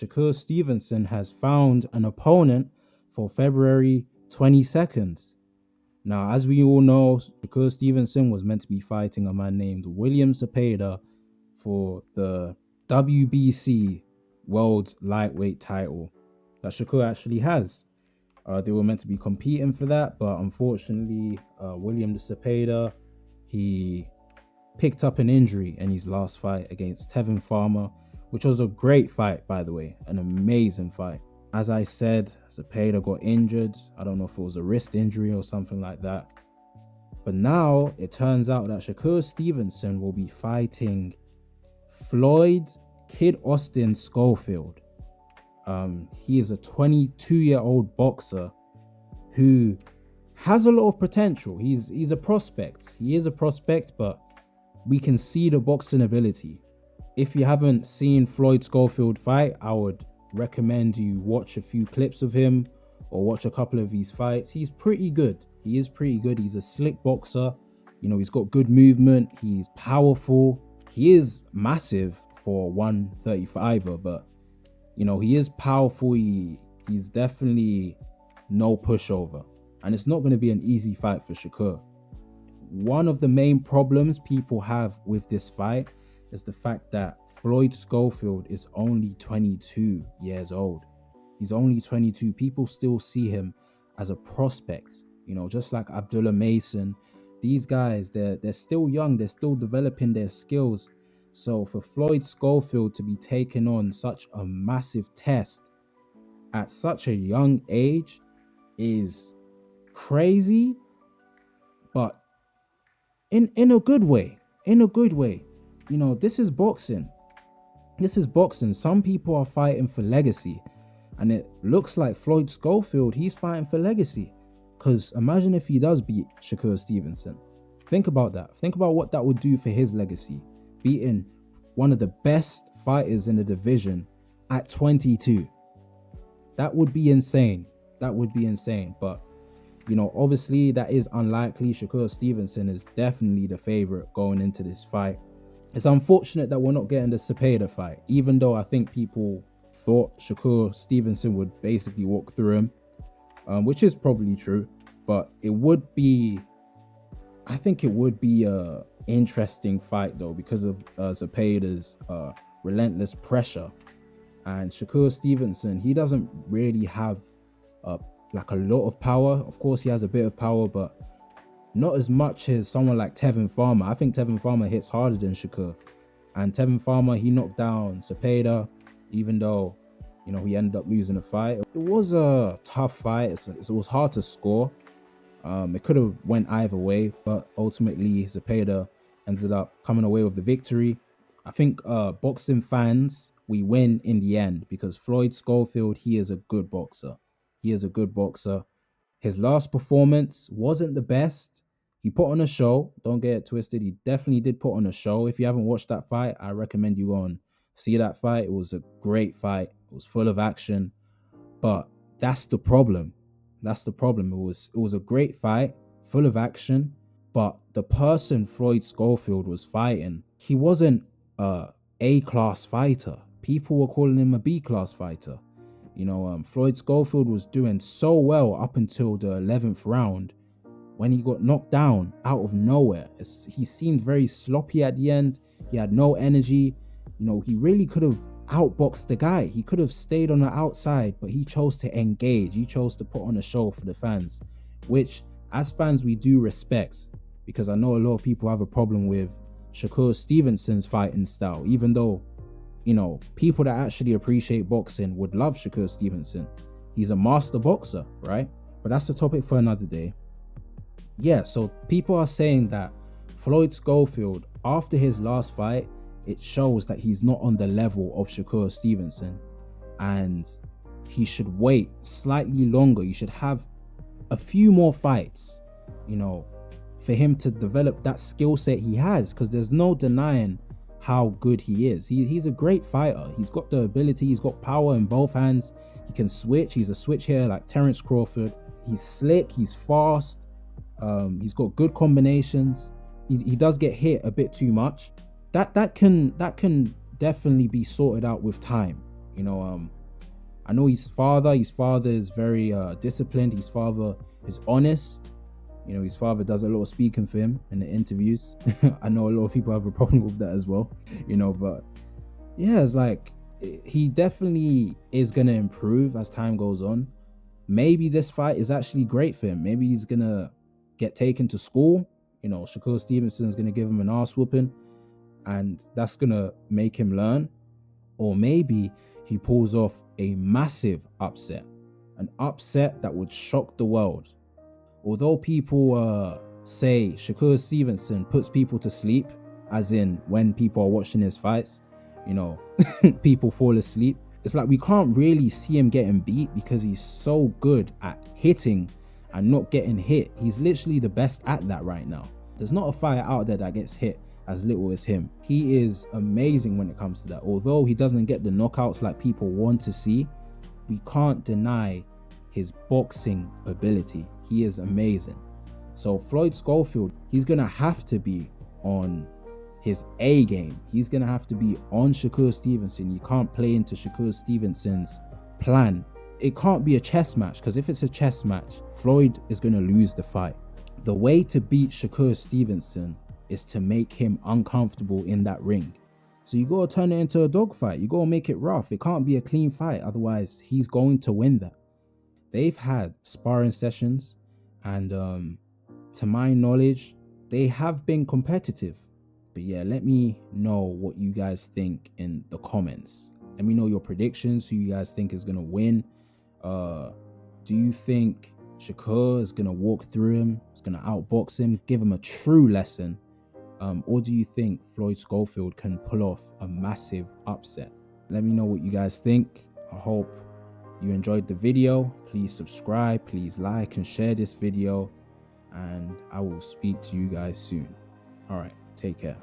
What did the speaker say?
Shakur Stevenson has found an opponent for February 22nd. Now, as we all know, Shakur Stevenson was meant to be fighting a man named William Cepeda for the WBC World Lightweight title that Shakur actually has. They were meant to be competing for that, but unfortunately, William Cepeda, he picked up an injury in his last fight against Tevin Farmer, which was a great fight, by the way, an amazing fight. As I said, Cepeda got injured. I don't know if it was a wrist injury or something like that. But now it turns out that Shakur Stevenson will be fighting Floyd Kid Austin Schofield. He is a 22-year-old boxer who has a lot of potential. He's a prospect. He is a prospect, but we can see the boxing ability. If you haven't seen Floyd Schofield fight, I would recommend you watch a few clips of him or watch a couple of his fights. He's pretty good. He is pretty good. He's a slick boxer. He's got good movement. He's powerful. He is massive for 135er, but he is powerful. He's definitely no pushover. And it's not going to be an easy fight for Shakur. One of the main problems people have with this fight is the fact that Floyd Schofield is only 22 years old. He's only 22. People still see him as a prospect, just like Abdullah Mason. These guys, they're still young. They're still developing their skills. So for Floyd Schofield to be taking on such a massive test at such a young age is crazy, but in a good way. In a good way. This is boxing. This is boxing. Some people are fighting for legacy. And it looks like Floyd Schofield, he's fighting for legacy. Because imagine if he does beat Shakur Stevenson. Think about that. Think about what that would do for his legacy. Beating one of the best fighters in the division at 22. That would be insane. That would be insane. But, obviously that is unlikely. Shakur Stevenson is definitely the favorite going into this fight. It's unfortunate that we're not getting the Cepeda fight, even though I think people thought Shakur Stevenson would basically walk through him, which is probably true. But I think it would be a interesting fight though, because of Cepeda's relentless pressure. And Shakur Stevenson, he doesn't really have a lot of power. Of course, he has a bit of power, but not as much as someone like Tevin Farmer. I think Tevin Farmer hits harder than Shakur. And Tevin Farmer, he knocked down Cepeda, even though, he ended up losing the fight. It was a tough fight. It was hard to score. It could have went either way, but ultimately Cepeda ended up coming away with the victory. I think boxing fans, we win in the end because Floyd Schofield, he is a good boxer. He is a good boxer. His last performance wasn't the best. He put on a show. Don't get it twisted. He definitely did put on a show. If you haven't watched that fight, I recommend you go and see that fight. It was a great fight. It was full of action. But that's the problem. That's the problem. It was a great fight, full of action. But the person Floyd Schofield was fighting, he wasn't a A-class fighter. People were calling him a B-class fighter. Floyd Schofield was doing so well up until the 11th round when he got knocked down out of nowhere. He seemed very sloppy at the end. He had no energy. He really could have outboxed the guy. He could have stayed on the outside, but he chose to engage. He chose to put on a show for the fans, which as fans we do respect, because I know a lot of people have a problem with Shakur Stevenson's fighting style, even though people that actually appreciate boxing would love Shakur Stevenson. He's a master boxer, right? But that's a topic for another day. Yeah, so people are saying that Floyd Schofield, after his last fight, it shows that he's not on the level of Shakur Stevenson. And he should wait slightly longer. You should have a few more fights, for him to develop that skill set he has, because there's no denying how good he is. He's a great fighter. He's got the ability. He's got power in both hands. He can switch. He's a switch here like Terence Crawford. He's slick. He's fast. He's got good combinations. He does get hit a bit too much. That can definitely be sorted out with time. You know, I know his father is very disciplined. His father is honest. You know, his father does a lot of speaking for him in the interviews. I know a lot of people have a problem with that as well, you know, but yeah, it's like he definitely is going to improve as time goes on. Maybe this fight is actually great for him. Maybe he's going to get taken to school. You know, Shakur Stevenson is going to give him an ass whooping, and that's going to make him learn. Or maybe he pulls off a massive upset, an upset that would shock the world. Although people say Shakur Stevenson puts people to sleep, as in when people are watching his fights, you know, people fall asleep. It's like we can't really see him getting beat because he's so good at hitting and not getting hit. He's literally the best at that right now. There's not a fighter out there that gets hit as little as him. He is amazing when it comes to that. Although he doesn't get the knockouts like people want to see, we can't deny his boxing ability. He is amazing. So Floyd Schofield, he's gonna have to be on his A game. He's gonna have to be on Shakur Stevenson. You can't play into Shakur Stevenson's plan. It can't be a chess match, because if it's a chess match, Floyd is gonna lose the fight. The way to beat Shakur Stevenson is to make him uncomfortable in that ring. So you gotta turn it into a dogfight. You gotta make it rough. It can't be a clean fight, otherwise he's going to win that. They've had sparring sessions, and to my knowledge, they have been competitive. But yeah, let me know what you guys think in the comments. Let me know your predictions, who you guys think is gonna win. Do you think Shakur is gonna walk through him, is gonna outbox him, give him a true lesson? Or do you think Floyd Schofield can pull off a massive upset? Let me know what you guys think. I hope you enjoyed the video. Please subscribe, please like and share this video, and I will speak to you guys soon. All right, take care.